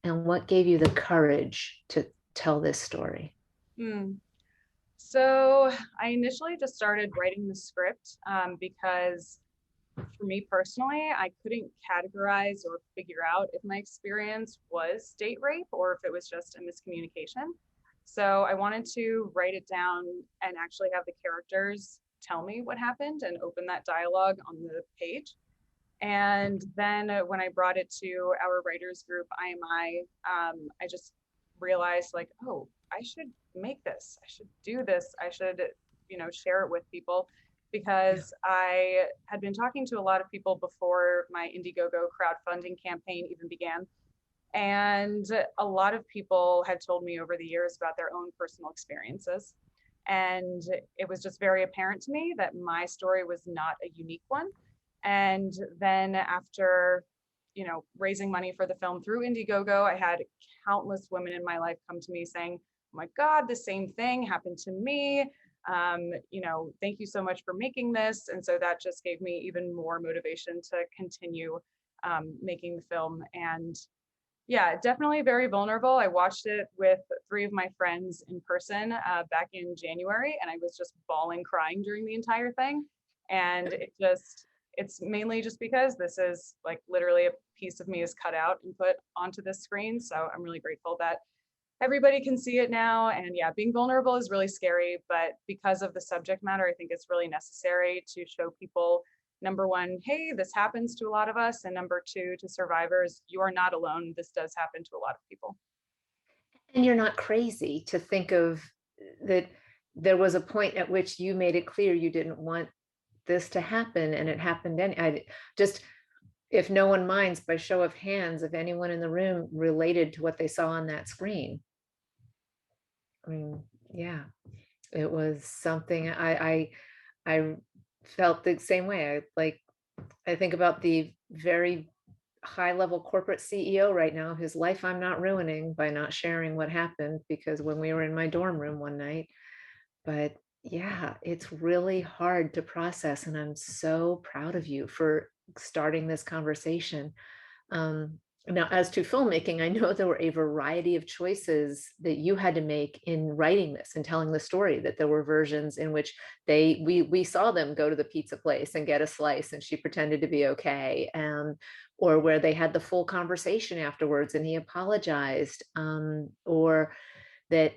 and what gave you the courage to tell this story? Hmm. So I initially just started writing the script because for me personally, I couldn't categorize or figure out if my experience was date rape or if it was just a miscommunication. So I wanted to write it down and actually have the characters tell me what happened and open that dialogue on the page. And then when I brought it to our writers group, IMI, I just realized like, oh, I should make this. I should do this. I should, share it with people Yeah. because I had been talking to a lot of people before my Indiegogo crowdfunding campaign even began. And a lot of people had told me over the years about their own personal experiences. And it was just very apparent to me that my story was not a unique one. And then after, raising money for the film through Indiegogo, I had countless women in my life come to me saying, "Oh my God, the same thing happened to me. Thank you so much for making this." And so that just gave me even more motivation to continue making the film. And yeah, definitely very vulnerable. I watched it with three of my friends in person back in January, and I was just bawling, crying during the entire thing. And it's mainly just because this is like literally a piece of me is cut out and put onto this screen. So I'm really grateful that everybody can see it now. And yeah, being vulnerable is really scary, but because of the subject matter, I think it's really necessary to show people, number one, hey, this happens to a lot of us. And number two, to survivors, you are not alone. This does happen to a lot of people. And you're not crazy to think of that there was a point at which you made it clear you didn't want this to happen, and it happened. And I just, if no one minds, by show of hands, if anyone in the room related to what they saw on that screen. I mean, yeah, it was something I felt the same way. I think about the very high level corporate CEO right now whose life I'm not ruining by not sharing what happened, because when we were in my dorm room one night. But yeah, it's really hard to process, and I'm so proud of you for starting this conversation. Now, as to filmmaking, I know there were a variety of choices that you had to make in writing this and telling the story. That there were versions in which we saw them go to the pizza place and get a slice, and she pretended to be okay, or where they had the full conversation afterwards and he apologized, or that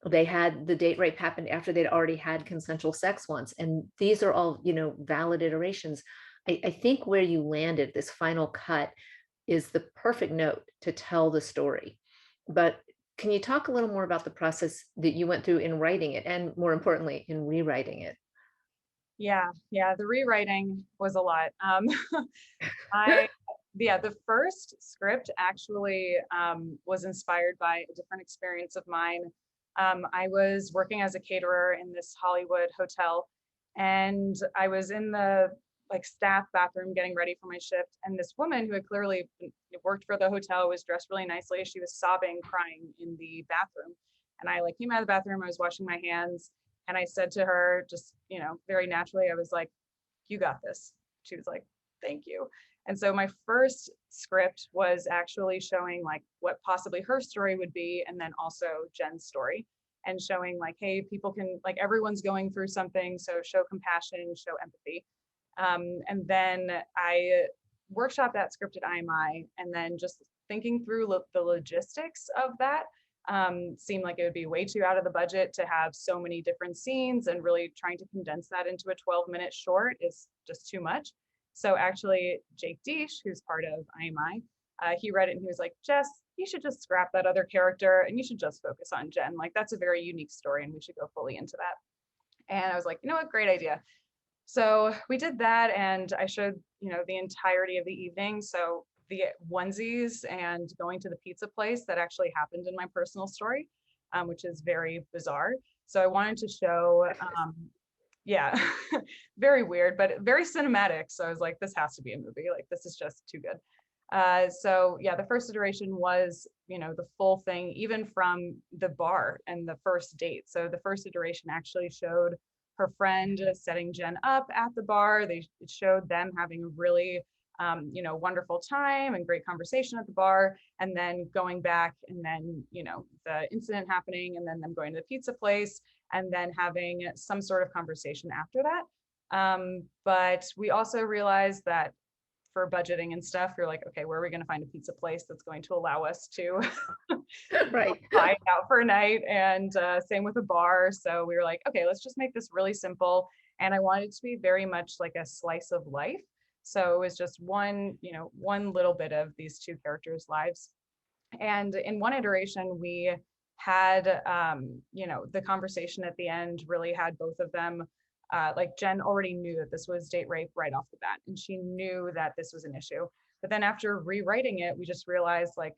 they had the date rape happened after they'd already had consensual sex once, and these are all valid iterations. I think where you landed, this final cut, is the perfect note to tell the story. But can you talk a little more about the process that you went through in writing it, and more importantly, in rewriting it? Yeah, the rewriting was a lot. I yeah, the first script actually was inspired by a different experience of mine. I was working as a caterer in this Hollywood hotel, and I was in the like staff bathroom getting ready for my shift, and this woman who had clearly worked for the hotel was dressed really nicely. She was sobbing, crying in the bathroom, and I like came out of the bathroom. I was washing my hands, and I said to her, just very naturally, I was like, "You got this." She was like, "Thank you." And so my first script was actually showing like what possibly her story would be, and then also Jen's story, and showing like, hey, people can, like, everyone's going through something, so show compassion, show empathy. And then I workshopped that script at IMI, and then just thinking through the logistics of that seemed like it would be way too out of the budget to have so many different scenes, and really trying to condense that into a 12-minute short is just too much. So actually, Jake Deesh, who's part of IMI, he read it and he was like, "Jess, you should just scrap that other character and you should just focus on Jen. Like, that's a very unique story and we should go fully into that." And I was like, you know what, great idea. So we did that, and I showed, the entirety of the evening. So the onesies and going to the pizza place that actually happened in my personal story, which is very bizarre. So I wanted to show, yeah, very weird, but very cinematic. So I was like, this has to be a movie. Like, this is just too good. So yeah, the first iteration was, the full thing, even from the bar and the first date. So the first iteration actually showed her friend setting Jen up at the bar. It showed them having a really wonderful time and great conversation at the bar, and then going back, and then, the incident happening, and then them going to the pizza place, and then having some sort of conversation after that. But we also realized that for budgeting and stuff, you're like, okay, where are we going to find a pizza place that's going to allow us to Right. hide out for a night? And same with a bar. So we were like, okay, let's just make this really simple. And I wanted it to be very much like a slice of life. So it was just one little bit of these two characters' lives. And in one iteration, we had, the conversation at the end really had both of them. Like Jen already knew that this was date rape right off the bat, and she knew that this was an issue. But then after rewriting it, we just realized, like,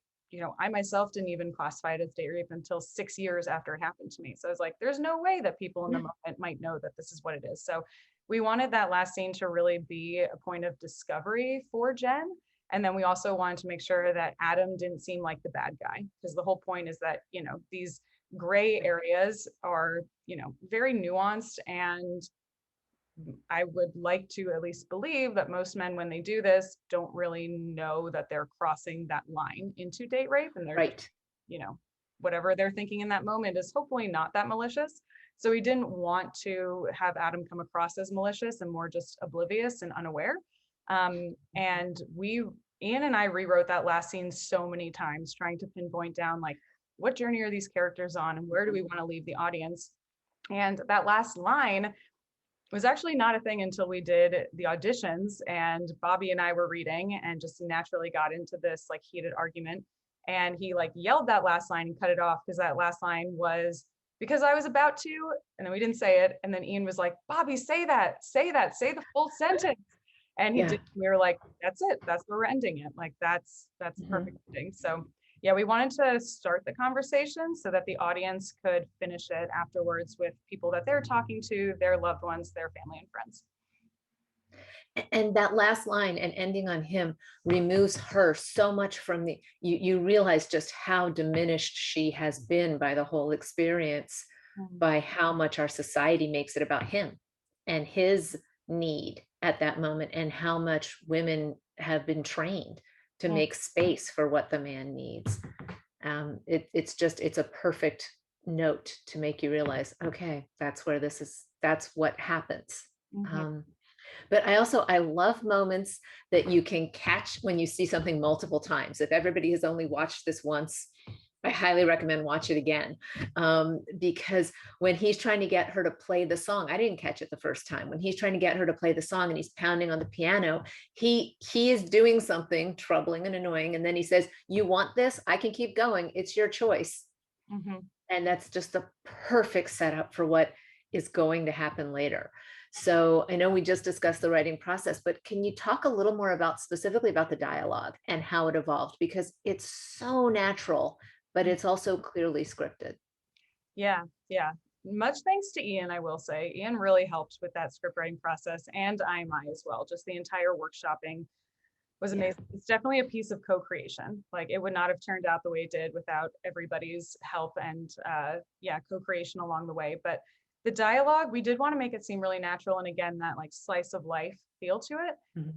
I myself didn't even classify it as date rape until 6 years after it happened to me. So I was like, there's no way that people in the moment might know that this is what it is. So we wanted that last scene to really be a point of discovery for Jen. And then we also wanted to make sure that Adam didn't seem like the bad guy, because the whole point is that, these gray areas are, very nuanced. And I would like to at least believe that most men, when they do this, don't really know that they're crossing that line into date rape. And they're, Right. whatever they're thinking in that moment is hopefully not that malicious. So we didn't want to have Adam come across as malicious and more just oblivious and unaware. And Ian and I rewrote that last scene so many times, trying to pinpoint down, like, what journey are these characters on and where do we want to leave the audience? And that last line was actually not a thing until we did the auditions, and Bobby and I were reading and just naturally got into this like heated argument. And he like yelled that last line and cut it off, because that last line was, because I was about to, and then we didn't say it. And then Ian was like, Bobby, say the full sentence. And he Yeah. did. We were like, that's it. That's where we're ending it. Like that's a perfect ending. So yeah, we wanted to start the conversation so that the audience could finish it afterwards with people that they're talking to, their loved ones, their family and friends. And that last line and ending on him removes her so much from you realize just how diminished she has been by the whole experience, by how much our society makes it about him and his need at that moment, and how much women have been trained to make space for what the man needs. It's a perfect note to make you realize, okay, that's where this is, that's what happens. But I love moments that you can catch when you see something multiple times. If everybody has only watched this once, I highly recommend watch it again, because when he's trying to get her to play the song, I didn't catch it the first time. When he's trying to get her to play the song and he's pounding on the piano, he is doing something troubling and annoying, and then he says, "You want this? I can keep going. It's your choice." And that's just the perfect setup for what is going to happen later. So I know we just discussed the writing process, but can you talk a little more about specifically about the dialogue and how it evolved? Because it's so natural, but it's also clearly scripted. Yeah, yeah. Much thanks to Ian, I will say. Ian really helped with that script writing process, and IMI as well. Just the entire workshopping was amazing. It's definitely a piece of co-creation. Like it would not have turned out the way it did without everybody's help and co-creation along the way. But the dialogue, we did want to make it seem really natural, and again, that like slice of life feel to it.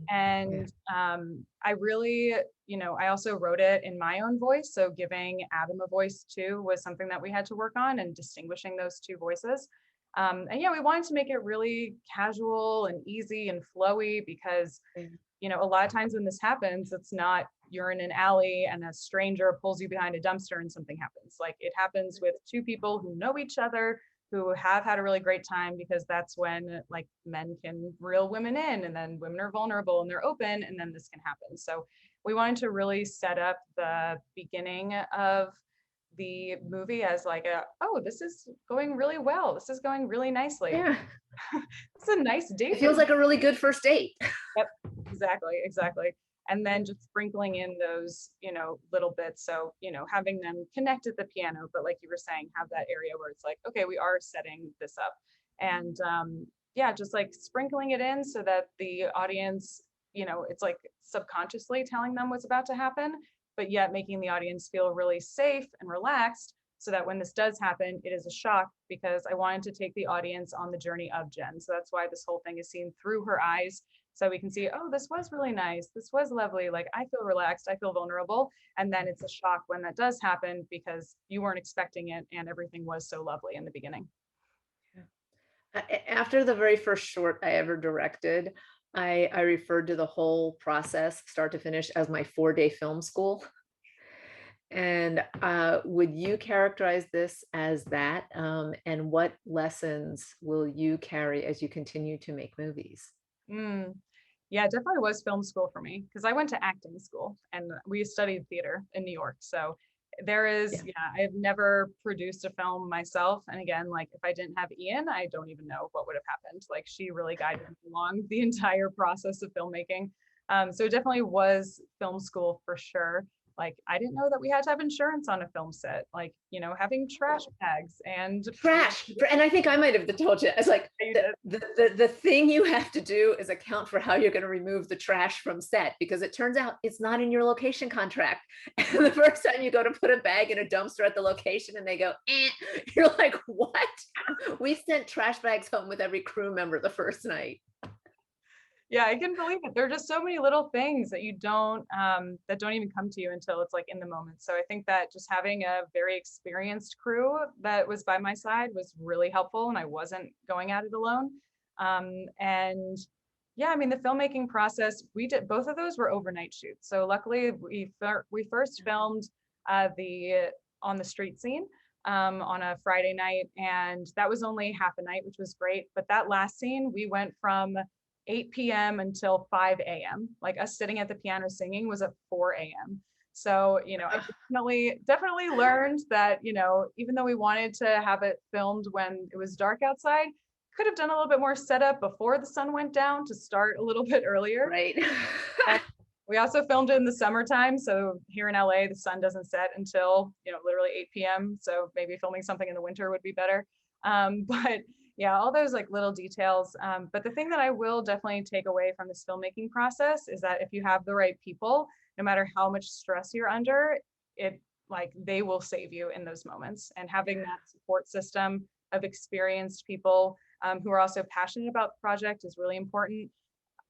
And I really, I also wrote it in my own voice. So giving Adam a voice too was something that we had to work on, and distinguishing those two voices. And yeah, we wanted to make it really casual and easy and flowy, because a lot of times when this happens, it's not you're in an alley and a stranger pulls you behind a dumpster and something happens. Like it happens with two people who know each other, who have had a really great time, because that's when like men can reel women in, and then women are vulnerable and they're open, and then this can happen. So we wanted to really set up the beginning of the movie as like this is going really well. This is going really nicely. Yeah. It's a nice date. It feels like a really good first date. Yep, exactly. And then just sprinkling in those, little bits. So, having them connect at the piano, but like you were saying, have that area where it's like, okay, we are setting this up. And just like sprinkling it in so that the audience, it's like subconsciously telling them what's about to happen, but yet making the audience feel really safe and relaxed, so that when this does happen, it is a shock, because I wanted to take the audience on the journey of Jen. So that's why this whole thing is seen through her eyes, So we can see, oh, this was really nice. This was lovely. Like, I feel relaxed. I feel vulnerable. And then it's a shock when that does happen because you weren't expecting it and everything was so lovely in the beginning. After the very first short I ever directed, I referred to the whole process, start to finish, as my 4-day film school. And would you characterize this as that? And what lessons will you carry as you continue to make movies? Mm. Yeah, it definitely was film school for me because I went to acting school and we studied theater in New York. So there is, Yeah. yeah, I've never produced a film myself. And again, like if I didn't have Iyin, I don't even know what would have happened. Like she really guided me along the entire process of filmmaking. So it definitely was film school for sure. Like I didn't know that we had to have insurance on a film set, like, having trash bags and And I think I might have told you, it's like the thing you have to do is account for how you're going to remove the trash from set, because it turns out it's not in your location contract. And the first time you go to put a bag in a dumpster at the location and they go, eh, you're like, what? We sent trash bags home with every crew member the first night. Yeah, I can believe it. There are just so many little things that you don't that don't even come to you until it's like in the moment. So I think that just having a very experienced crew that was by my side was really helpful, and I wasn't going at it alone. And yeah, I mean the filmmaking process, we did both of those were overnight shoots. So luckily we first filmed the on the street scene on a Friday night, and that was only half a night, which was great. But that last scene, we went from 8 p.m. until 5 a.m. Like us sitting at the piano singing was at 4 a.m. So, I definitely learned that, even though we wanted to have it filmed when it was dark outside, could have done a little bit more setup before the sun went down to start a little bit earlier. Right. And we also filmed it in the summertime. So here in LA, the sun doesn't set until, literally 8 p.m. So maybe filming something in the winter would be better. But yeah, all those like little details. But the thing that I will definitely take away from this filmmaking process is that if you have the right people, no matter how much stress you're under, it like they will save you in those moments. And having that support system of experienced people who are also passionate about the project is really important.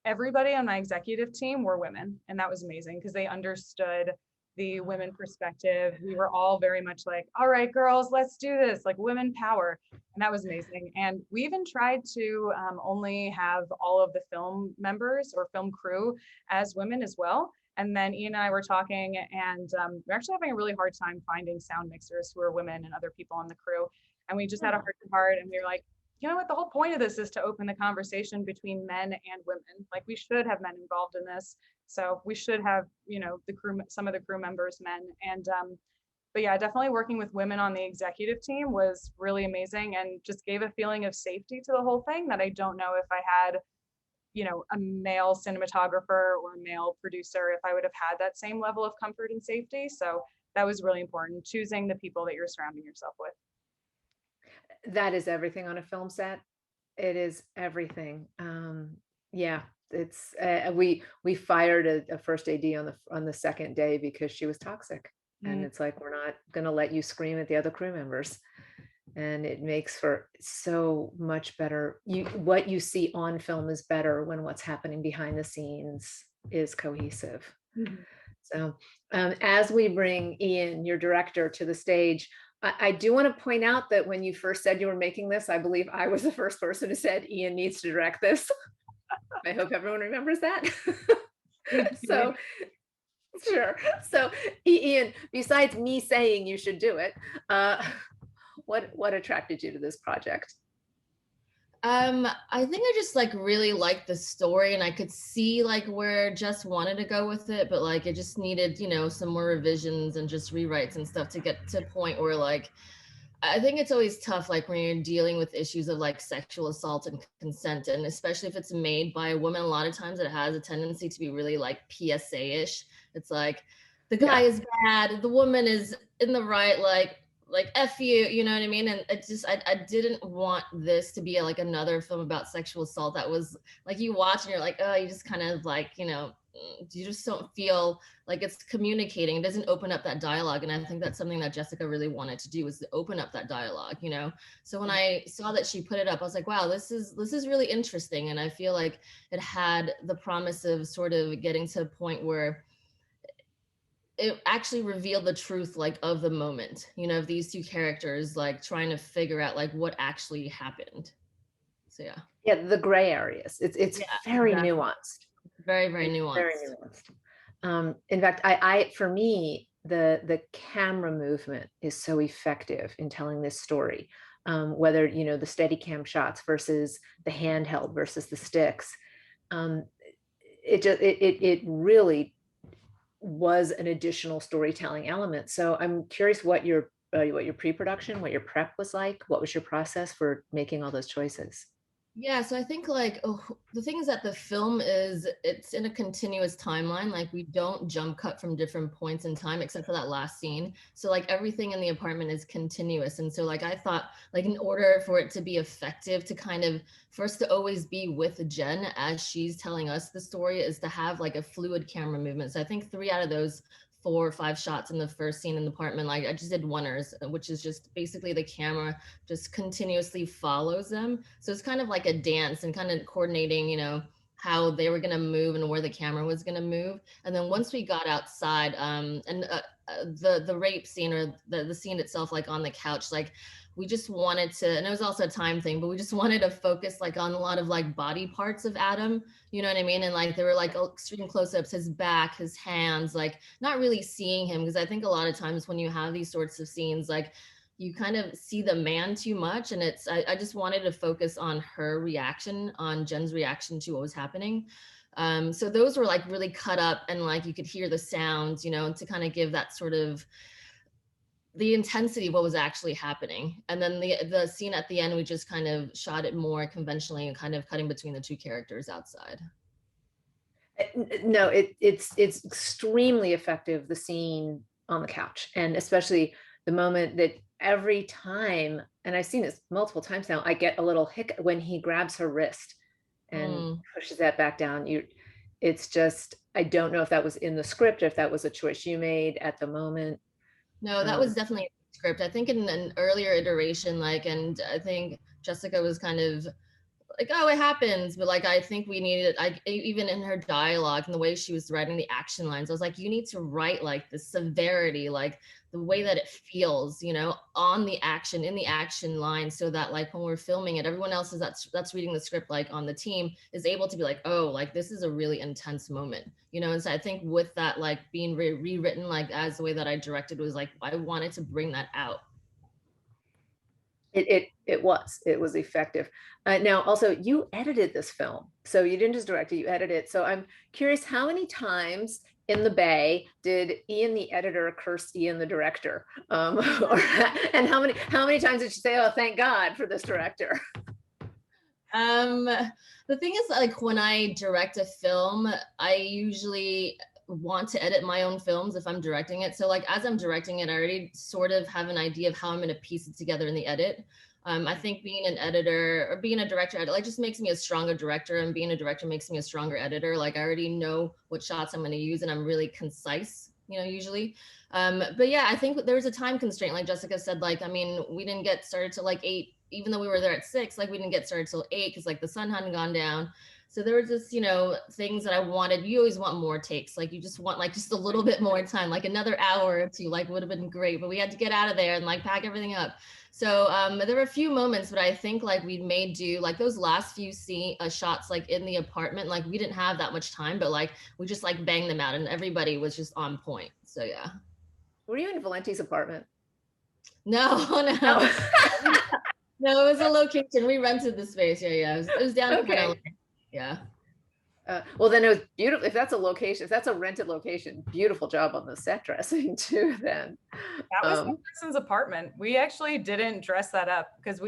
Everybody on my executive team were women, and that was amazing because they understood the women perspective. We were all very much like, all right, girls, let's do this, like women power. And that was amazing. And we even tried to only have all of the film members or film crew as women as well. And then Ian and I were talking, and we're actually having a really hard time finding sound mixers who are women and other people on the crew. And we just had a heart to heart, and we were like, you know what, the whole point of this is to open the conversation between men and women. Like we should have men involved in this. So we should have, the crew, some of the crew members, men. And but yeah, definitely working with women on the executive team was really amazing and just gave a feeling of safety to the whole thing that I don't know if I had, a male cinematographer or a male producer, if I would have had that same level of comfort and safety. So that was really important, choosing the people that you're surrounding yourself with. That is everything on a film set. It is everything. Yeah, it's we fired a first AD on the second day because she was toxic, and Mm. it's like, we're not going to let you scream at the other crew members, and it makes for so much better. What you see on film is better when what's happening behind the scenes is cohesive. Mhm. So, as we bring Iyin, your director, to the stage, I do want to point out that when you first said you were making this, I believe I was the first person who said Iyin needs to direct this. I hope everyone remembers that. So, sure. So, Iyin, besides me saying you should do it, uh, what attracted you to this project? I think I just like really liked the story and I could see like where Jess wanted to go with it, but like it just needed, some more revisions and just rewrites and stuff to get to a point where like I think it's always tough like when you're dealing with issues of like sexual assault and consent, and especially if it's made by a woman, a lot of times it has a tendency to be really like PSA-ish. It's like the guy Yeah. is bad, the woman is in the right, like F you, you know what I mean? And it just I didn't want this to be like another film about sexual assault that was like you watch and you're like, oh, you just kind of like, you just don't feel like it's communicating. It doesn't open up that dialogue. And I think that's something that Jessica really wanted to do, was to open up that dialogue, you know? So when I saw that she put it up, I was like, wow, this is really interesting. And I feel like it had the promise of sort of getting to a point where it actually revealed the truth, like, of the moment, you know, of these two characters, like trying to figure out like what actually happened. So yeah. Yeah, the gray areas. It's Yeah, very exactly. nuanced. Very, very It's very nuanced. nuanced. In fact, I for me, the camera movement is so effective in telling this story. Whether, you know, the steady cam shots versus the handheld versus the sticks. Um, it really was an additional storytelling element. So I'm curious what your pre-production, what your prep was like. What was your process for making all those choices? Yeah, so I think like, oh, the thing is that the film is, it's in a continuous timeline. Like we don't jump cut from different points in time except for that last scene. So like everything in the apartment is continuous. And so like I thought like in order for it to be effective, to kind of first to always be with Jen as she's telling us the story, is to have like a fluid camera movement. So I think 3 out of those 4 or 5 shots in the first scene in the apartment, like I just did oneers, which is just basically the camera just continuously follows them. So it's kind of like a dance and kind of coordinating, you know, how they were going to move and where the camera was going to move. And then once we got outside, and the rape scene, or the scene itself, like on the couch, like we just wanted to, and it was also a time thing, but we just wanted to focus like on a lot of like body parts of Adam, you know what I mean? And like there were like extreme close-ups, his back, his hands, like not really seeing him, because I think a lot of times when you have these sorts of scenes, like you kind of see the man too much. And I just wanted to focus on her reaction, on Jen's reaction to what was happening. So those were like really cut up, and like you could hear the sounds, you know, to kind of give that sort of the intensity of what was actually happening. And then the scene at the end, we just kind of shot it more conventionally and kind of cutting between the two characters outside. No, it's extremely effective, the scene on the couch, and especially the moment that every time, and I've seen this multiple times now, I get a little hiccup when he grabs her wrist and Mm. pushes that back down. It's just, I don't know if that was in the script, if that was a choice you made at the moment. No, that was definitely a script. I think in an earlier iteration, like, and I think Jessica was kind of like, oh, it happens. But like, I think we needed, even in her dialogue and the way she was writing the action lines, I was like, you need to write like the severity, like the way that it feels, you know, on the action, in the action line, so that like when we're filming it, everyone else is that's reading the script, like on the team, is able to be like, oh, like this is a really intense moment, you know. And so I think with that, like being rewritten, like as the way that I directed, was like I wanted to bring that out. It was effective. Now, also, you edited this film, so you didn't just direct it, you edited it. So I'm curious, how many times in the Bay did Iyin the editor curse Iyin the director? And how many times did she say, "Oh, thank God for this director"? Um, the thing is, like when I direct a film, I usually want to edit my own films if I'm directing it. So like as I'm directing it, I already sort of have an idea of how I'm going to piece it together in the edit. I think being an editor or being a director, like just makes me a stronger director, and being a director makes me a stronger editor. Like I already know what shots I'm going to use, and I'm really concise, you know, usually. But yeah, I think there was a time constraint, like Jessica said. Like, I mean, we didn't get started till like 8, even though we were there at 6. Like we didn't get started till 8 because like the sun hadn't gone down. So there were just, you know, things that I wanted. You always want more takes. Like you just want like just a little bit more time, like another hour or two, like would have been great. But we had to get out of there and like pack everything up. So there were a few moments, but I think like we made do, like those last few shots like in the apartment, like we didn't have that much time, but like we just like banged them out, and everybody was just on point. So yeah. Were you in Valenti's apartment? No, no. No. No, it was a location. We rented the space. Yeah, yeah. It was downtown LA. Okay. Yeah. Well, then it was beautiful. If that's a location, if that's a rented location, beautiful job on the set dressing too. Then That was the person's apartment. We actually didn't dress that up because I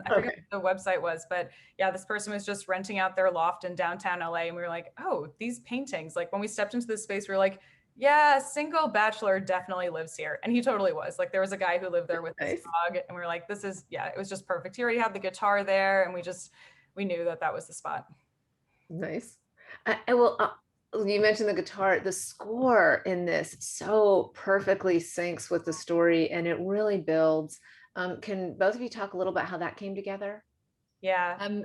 forget okay. what the website was, but yeah, this person was just renting out their loft in downtown LA. And we were like, oh, these paintings. Like when we stepped into this space, we were like, yeah, single bachelor definitely lives here. And he totally was. Like there was a guy who lived there with his Nice. dog. And we were like, yeah, it was just perfect. He already had the guitar there. And we knew that that was the spot. Nice. I will. you mentioned the guitar, the score in this so perfectly syncs with the story and it really builds. Can both of you talk a little about how that came together? Yeah.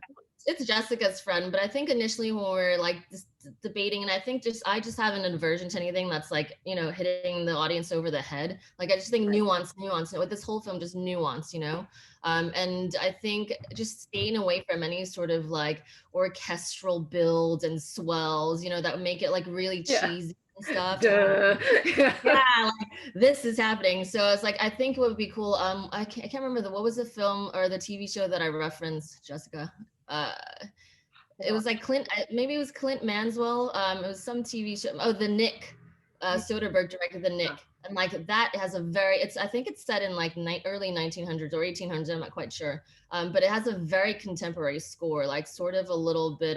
It's Jessica's friend, but I think initially when we were like debating, and I think I just have an aversion to anything that's like, you know, hitting the audience over the head. Like I just think nuance, with this whole film, just nuance, you know. And I think just staying away from any sort of like orchestral builds and swells, you know, that would make it like really Yeah. cheesy and stuff. Duh. Yeah, like this is happening. So it's like I think it would be cool. I can't remember what was the film or the TV show that I referenced, Jessica. Uh, it was like maybe it was Clint Manswell. It was some TV show. Oh, The Nick. Soderbergh directed The Nick, and like that has a very. I think it's set in like early 1900s or 1800s. I'm not quite sure. But it has a very contemporary score, like sort of a little bit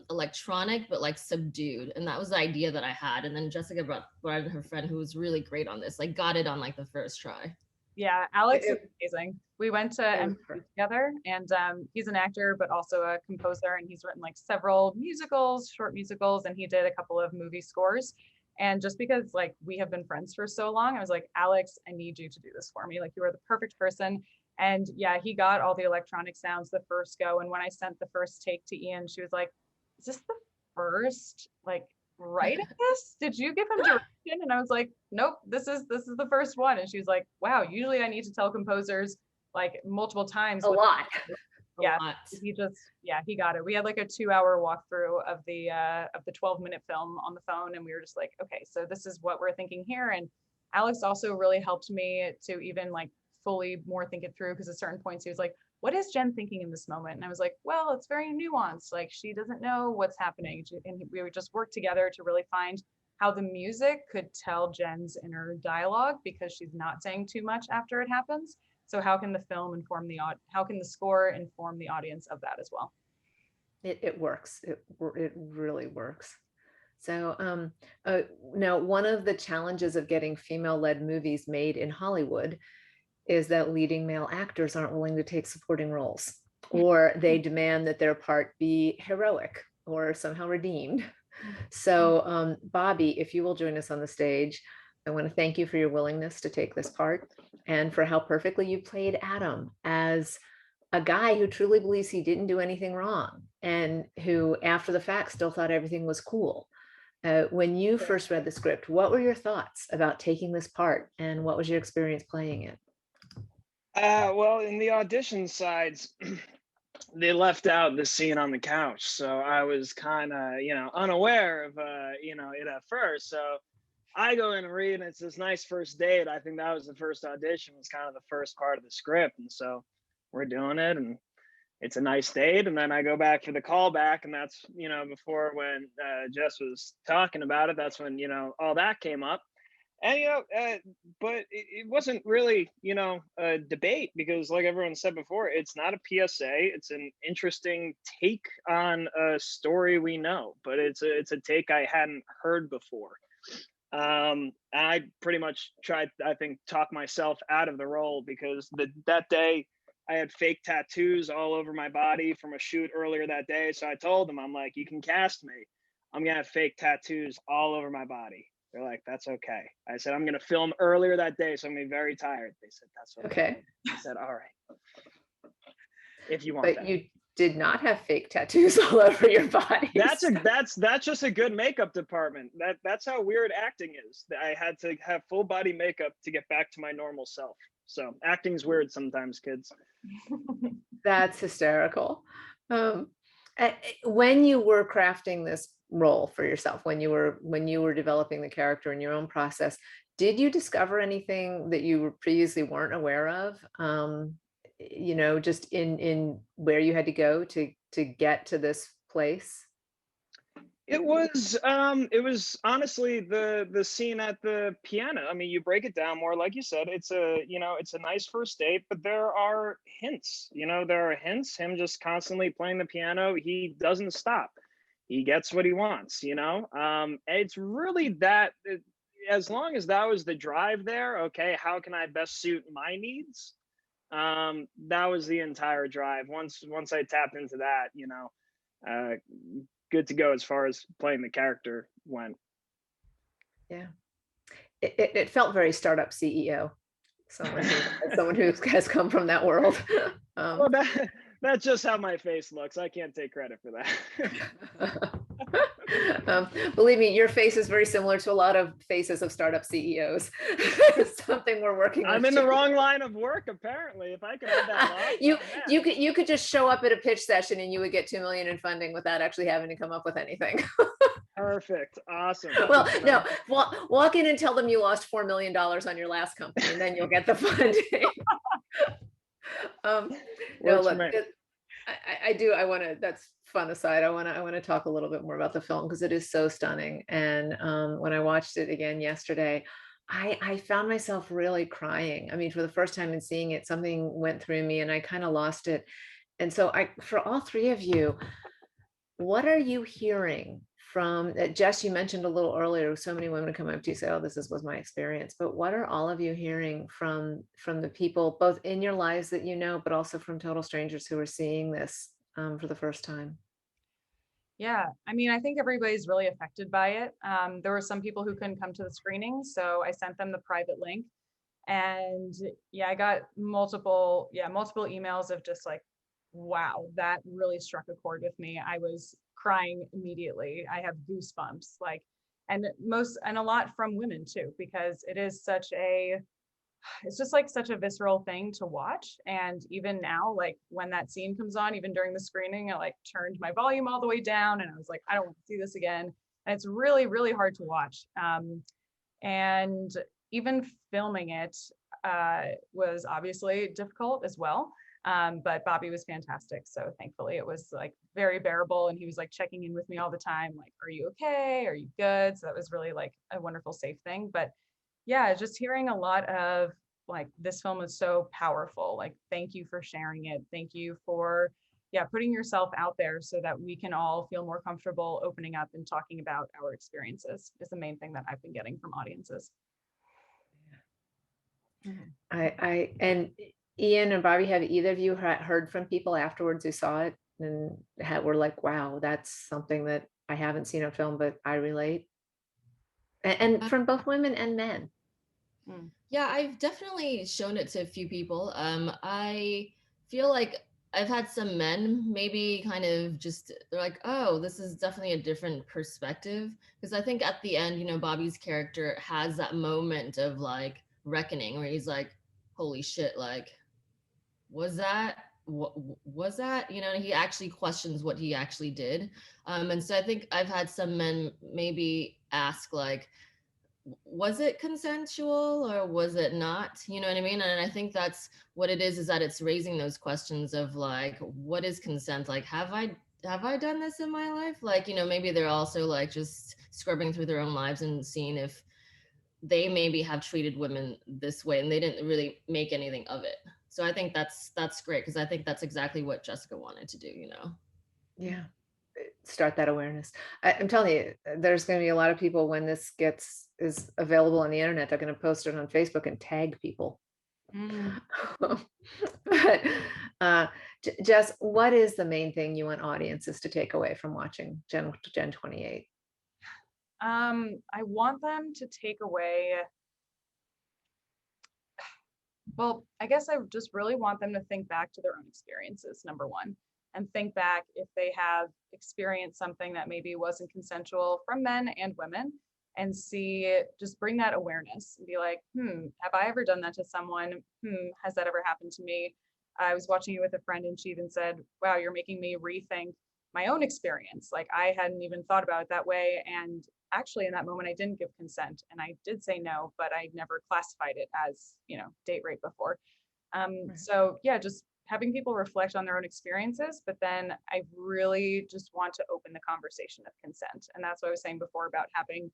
electronic, but like subdued. And that was the idea that I had. And then Jessica brought in her friend who was really great on this. Like got it on like the first try. Yeah, Alex is amazing. We went to MIT together, and he's an actor, but also a composer, and he's written like several musicals, short musicals, and he did a couple of movie scores. And just because like we have been friends for so long, I was like, Alex, I need you to do this for me. Like you are the perfect person. And yeah, he got all the electronic sounds the first go. And when I sent the first take to Iyin, she was like, is this the first like writing this? Did you give him direction? And I was like, nope, this is the first one. And she was like, wow, usually I need to tell composers like multiple times. A lot. Yeah, he got it. We had like a 2-hour walkthrough of the 12-minute film on the phone, and we were just like, okay, so this is what we're thinking here. And Alex also really helped me to even like fully more think it through, because at certain points he was like, what is Jen thinking in this moment? And I was like, well, it's very nuanced. Like she doesn't know what's happening. And we would just work together to really find how the music could tell Jen's inner dialogue, because she's not saying too much after it happens. So how can the film inform how can the score inform the audience of that as well? It works. It really works. So now one of the challenges of getting female-led movies made in Hollywood is that leading male actors aren't willing to take supporting roles, or they demand that their part be heroic or somehow redeemed. So Bobby, if you will join us on the stage, I want to thank you for your willingness to take this part and for how perfectly you played Adam as a guy who truly believes he didn't do anything wrong and who after the fact still thought everything was cool. When you first read the script, what were your thoughts about taking this part and what was your experience playing it? Well, in the audition sides, they left out the scene on the couch, so I was kind of, unaware of, it at first. So I go in and read, and it's this nice first date. I think that was the first audition, was kind of the first part of the script, and so we're doing it, and it's a nice date. And then I go back for the callback, and that's before when Jess was talking about it. That's when all that came up. And but it wasn't really a debate, because like everyone said before, it's not a PSA. It's an interesting take on a story we know, but it's a take I hadn't heard before. I pretty much tried, I think, talk myself out of the role, because that day I had fake tattoos all over my body from a shoot earlier that day. So I told them, I'm like, you can cast me. I'm gonna have fake tattoos all over my body. They're like, that's okay. I said, I'm going to film earlier that day, so I'm going to be very tired. They said, that's okay. I said, all right. If you want But that. you did not have fake tattoos all over your body. That's just a good makeup department. That's how weird acting is. I had to have full body makeup to get back to my normal self. So acting's weird sometimes, kids. That's hysterical. When you were crafting this role for yourself, when you were developing the character in your own process, did you discover anything that you previously weren't aware of? Just in where you had to go to get to this place? It was honestly the scene at the piano. I mean, you break it down more, like you said, it's a nice first date, but there are hints, him just constantly playing the piano. He doesn't stop. He gets what he wants, it's really that, as long as that was the drive there, okay, how can I best suit my needs? That was the entire drive. Once I tapped into that, good to go as far as playing the character went. Yeah. It felt very startup CEO. Someone who has come from that world. Well, that's just how my face looks. I can't take credit for that. Believe me, your face is very similar to a lot of faces of startup CEOs. It's something we're working I'm with in the too. wrong line of work, apparently. If I could have that lock, you oh, man. you could just show up at a pitch session and you would get 2 million in funding without actually having to come up with anything. Perfect. Awesome. Well, no, walk in and tell them you lost $4 million on your last company, and then you'll get the funding. No, Works for look, me. I do. I want to. That's fun aside. I want to talk a little bit more about the film because it is so stunning. And when I watched it again yesterday, I found myself really crying. I mean, for the first time in seeing it, something went through me, and I kind of lost it. And so, for all three of you, what are you hearing from Jess? You mentioned a little earlier, so many women come up to you say, oh, was my experience. But what are all of you hearing from the people, both in your lives that you know, but also from total strangers who are seeing this for the first time? Yeah, I mean, I think everybody's really affected by it. There were some people who couldn't come to the screening, so I sent them the private link. And yeah, I got multiple emails of just like, wow, that really struck a chord with me. I was crying immediately. I have goosebumps, like, and a lot from women too, because it's just like such a visceral thing to watch. And even now, like when that scene comes on, even during the screening, I like turned my volume all the way down and I was like, I don't want to see this again. And it's really, really hard to watch. And even filming it was obviously difficult as well. But Bobby was fantastic. So thankfully it was like very bearable. And he was like checking in with me all the time. Like, are you okay? Are you good? So that was really like a wonderful, safe thing. But yeah, just hearing a lot of like, this film is so powerful. Like, thank you for sharing it. Thank you for, yeah, putting yourself out there so that we can all feel more comfortable opening up and talking about our experiences is the main thing that I've been getting from audiences. And Iyin and Bobby, have either of you heard from people afterwards who saw it and were like, wow, that's something that I haven't seen on film, but I relate? And from both women and men. Yeah, I've definitely shown it to a few people. I feel like I've had some men maybe kind of just, they're like, oh, this is definitely a different perspective. Because I think at the end, Bobby's character has that moment of like reckoning where he's like, holy shit, like, was that? What was that? He actually questions what he actually did. And so I think I've had some men maybe ask like, was it consensual or was it not? You know what I mean? And I think that's what it is that it's raising those questions of like, what is consent? Like, have I done this in my life? Like, maybe they're also like just scrubbing through their own lives and seeing if they maybe have treated women this way and they didn't really make anything of it. So I think that's great because I think that's exactly what Jessica wanted to do, Yeah. Start that awareness. I'm telling you, there's going to be a lot of people when this is available on the internet, they're going to post it on Facebook and tag people. But Jess, what is the main thing you want audiences to take away from watching Gen 28? I want them to take away, well, I guess I just really want them to think back to their own experiences, number one, and think back if they have experienced something that maybe wasn't consensual from men and women, and just bring that awareness and be like, have I ever done that to someone? Has that ever happened to me? I was watching it with a friend and she even said, wow, you're making me rethink my own experience. Like I hadn't even thought about it that way. And actually in that moment, I didn't give consent and I did say no, but I never classified it as, date rape before. So yeah, just having people reflect on their own experiences, but then I really just want to open the conversation of consent. And that's what I was saying before about having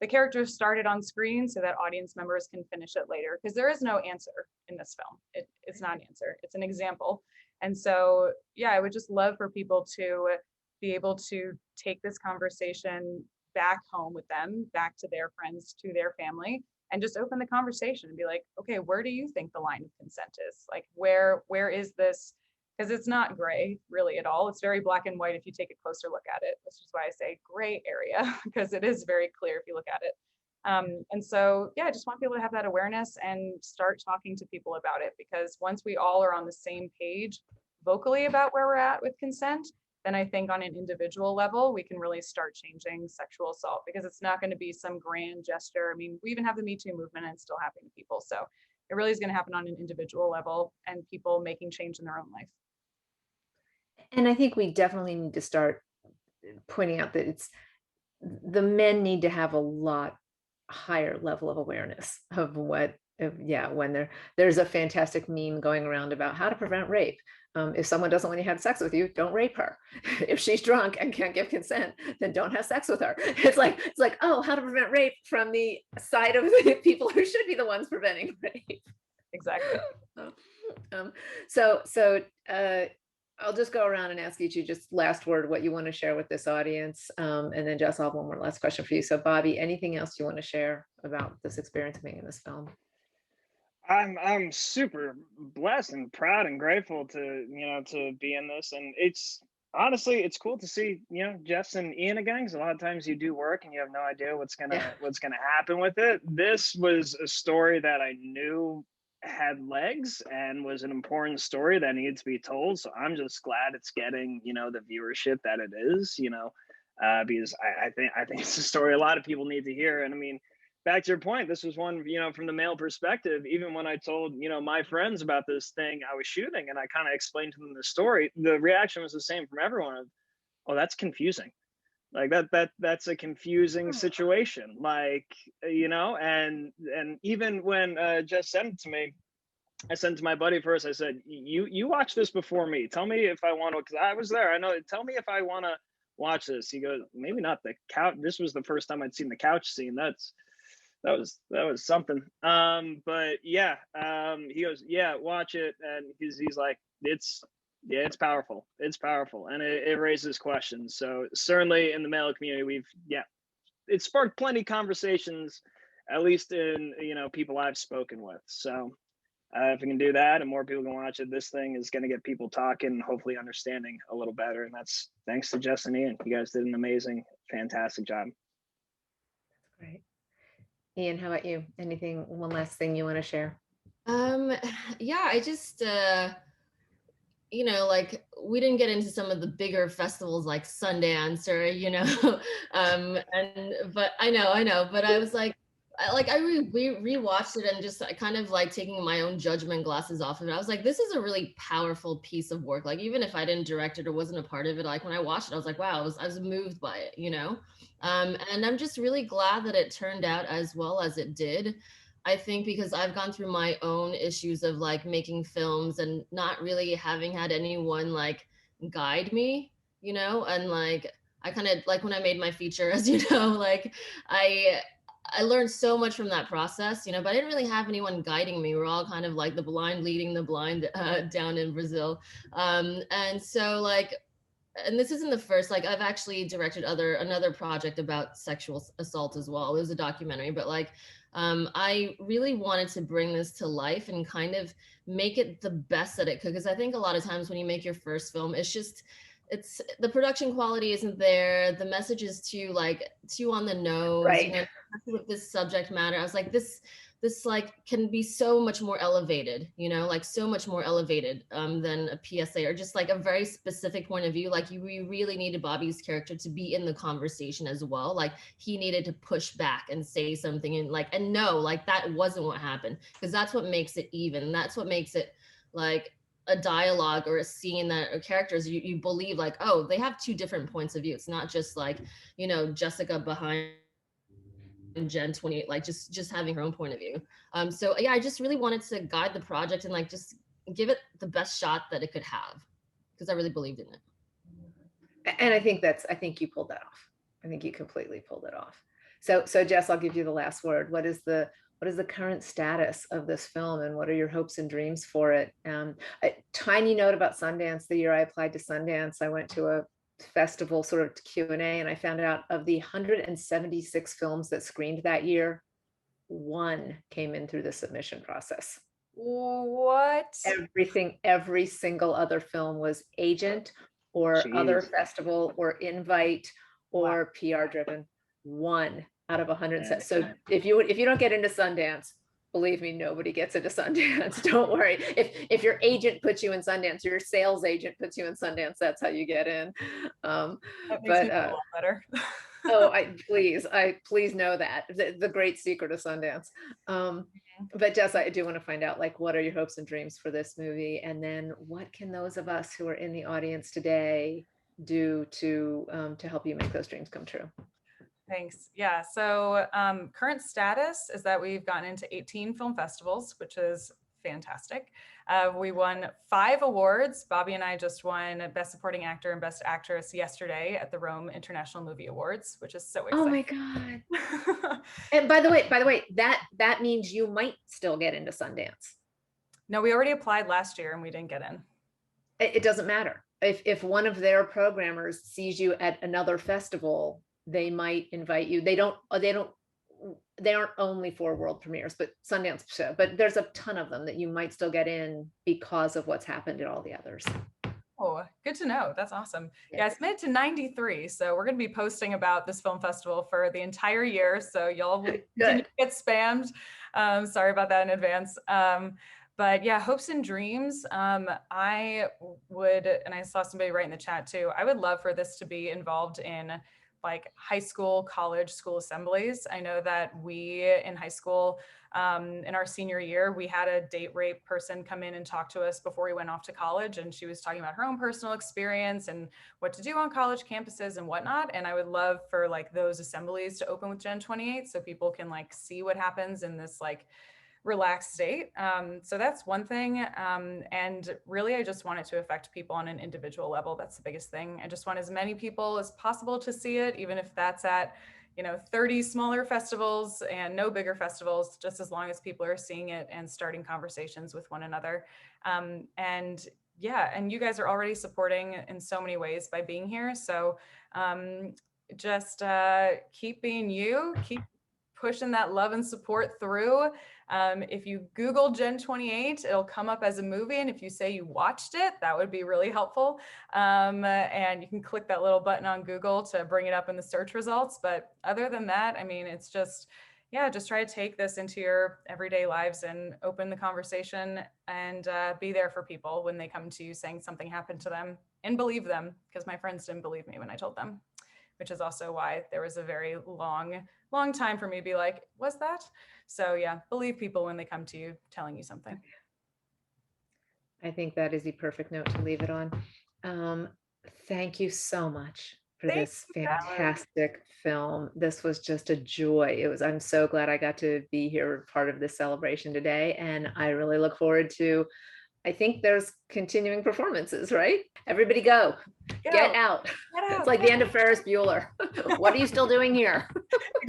the characters started on screen so that audience members can finish it later, because there is no answer in this film. It's not an answer, it's an example. And so, yeah, I would just love for people to be able to take this conversation back home with them, back to their friends, to their family, and just open the conversation and be like, okay, where do you think the line of consent is? Like, where is this because it's not gray really at all. It's very black and white if you take a closer look at it, which is why I say gray area, because it is very clear if you look at it. And so, yeah, I just want people to have that awareness and start talking to people about it, because once we all are on the same page vocally about where we're at with consent, then I think on an individual level, we can really start changing sexual assault, because it's not going to be some grand gesture. I mean, we even have the Me Too movement and it's still happening to people. So it really is going to happen on an individual level and people making change in their own life. And I think we definitely need to start pointing out that the men need to have a lot higher level of awareness of what, when there's a fantastic meme going around about how to prevent rape. If someone doesn't want to have sex with you, don't rape her. If she's drunk and can't give consent, then don't have sex with her. It's like, oh, how to prevent rape from the side of the people who should be the ones preventing rape. Exactly. So I'll just go around and ask each of you just last word, what you want to share with this audience. And then Jess, I'll have one more last question for you. So Bobby, anything else you want to share about this experience of being in this film? I'm super blessed and proud and grateful to be in this, and it's honestly it's cool to see Jess and Iyin again, because a lot of times you do work and you have no idea what's gonna happen with it. This was a story that I knew had legs and was an important story that needed to be told. So I'm just glad it's getting the viewership that it is. Because I think it's a story a lot of people need to hear. And I mean, back to your point, this was one, from the male perspective. Even when I told, my friends about this thing I was shooting, and I kind of explained to them the story, the reaction was the same from everyone of, oh, that's confusing. Like that's a confusing situation. Like, and even when Jess sent it to me, I sent it to my buddy first. I said, you watch this before me. Tell me if I want to, because I was there. I know. Tell me if I want to watch this. He goes, maybe not the couch. This was the first time I'd seen the couch scene. That was something. But yeah, he goes, yeah, watch it. And he's like, it's powerful. It's powerful. And it raises questions. So certainly in the male community, it sparked plenty of conversations, at least in, people I've spoken with. So if we can do that and more people can watch it, this thing is going to get people talking, hopefully understanding a little better. And that's thanks to Jess and Iyin. You guys did an amazing, fantastic job. That's great. Iyin, how about you? Anything, one last thing you want to share? Yeah, I just, like we didn't get into some of the bigger festivals like Sundance or, but I know, but I was like, I rewatched it and just I kind of like taking my own judgment glasses off of it. I was like, this is a really powerful piece of work. Like, even if I didn't direct it or wasn't a part of it, like when I watched it, I was like, wow, I was moved by it, and I'm just really glad that it turned out as well as it did. I think because I've gone through my own issues of like making films and not really having had anyone like guide me, and like I kind of like when I made my feature, as like I learned so much from that process, but I didn't really have anyone guiding me. We're all kind of like the blind leading the blind down in Brazil. And so like, and this isn't the first, like I've actually directed another project about sexual assault as well. It was a documentary, but like, I really wanted to bring this to life and kind of make it the best that it could. Because I think a lot of times when you make your first film, it's the production quality isn't there. The message is too on the nose, Right. With this subject matter. I was like, this like can be so much more elevated, like so much more elevated than a PSA or just like a very specific point of view. Like we really needed Bobby's character to be in the conversation as well. Like he needed to push back and say something and no, like that wasn't what happened, because that's what makes it even. That's what makes it like a dialogue or a scene that or characters you believe like, oh, they have two different points of view. It's not just like, Jessica behind Jen 28, like just having her own point of view. So yeah, I just really wanted to guide the project and like just give it the best shot that it could have, because I really believed in it. And I think you pulled that off. I think you completely pulled it off. So Jess, I'll give you the last word. What is the current status of this film, and what are your hopes and dreams for it? A tiny note about Sundance. The year I applied to Sundance, I went to a festival sort of Q&A, and I found out of the 176 films that screened that year, one came in through the submission process. What? Everything, every single other film was agent or other Jeez. festival or invite Wow. or PR driven. One out of 100. Yeah. So if you don't get into Sundance, believe me, nobody gets into Sundance. Don't worry. If your agent puts you in Sundance, or your sales agent puts you in Sundance, that's how you get in. That makes me But feel a lot better. oh, I please know that the great secret of Sundance. But Jess, I do want to find out, like, what are your hopes and dreams for this movie, and then what can those of us who are in the audience today do to help you make those dreams come true? Thanks. Yeah. So current status is that we've gotten into 18 film festivals, which is fantastic. We won 5 awards. Bobby and I just won Best Supporting Actor and Best Actress yesterday at the Rome International Movie Awards, which is so Oh my exciting. God. And by the way, that means you might still get into Sundance. No, we already applied last year and we didn't get in. It doesn't matter. If one of their programmers sees you at another festival, they might invite you. They aren't only for world premieres, but Sundance show, but there's a ton of them that you might still get in because of what's happened at all the others. Oh, good to know. That's awesome. Yeah, it's made to 93. So we're going to be posting about this film festival for the entire year. So y'all will continue to get spammed. Sorry about that in advance. But yeah, hopes and dreams. I would, and I saw somebody write in the chat too, I would love for this to be involved in like high school, college, school assemblies. I know that we in high school, in our senior year, we had a date rape person come in and talk to us before we went off to college. And she was talking about her own personal experience and what to do on college campuses and whatnot. And I would love for like those assemblies to open with Gen 28 so people can like see what happens in this like relaxed state. So that's one thing. And really, I just want it to affect people on an individual level. That's the biggest thing. I just want as many people as possible to see it, even if that's at 30 smaller festivals and no bigger festivals, just as long as people are seeing it and starting conversations with one another. And yeah, and you guys are already supporting in so many ways by being here. So just keep being you, keep pushing that love and support through. If you Google Gen 28, it'll come up as a movie. And if you say you watched it, that would be really helpful. And you can click that little button on Google to bring it up in the search results. But other than that, I mean, it's just, yeah, just try to take this into your everyday lives and open the conversation and be there for people when they come to you saying something happened to them, and believe them, because my friends didn't believe me when I told them, which is also why there was a very long time for me to be like, was that? So yeah, believe people when they come to you telling you something. I think that is the perfect note to leave it on. Thank you so much for Thank this you, Valerie. fantastic film. This was just a joy. I'm so glad I got to be here, part of this celebration today. And I really look forward to, I think there's continuing performances, right? Everybody go. Get out. Get out. It's like the end of Ferris Bueller. What are you still doing here?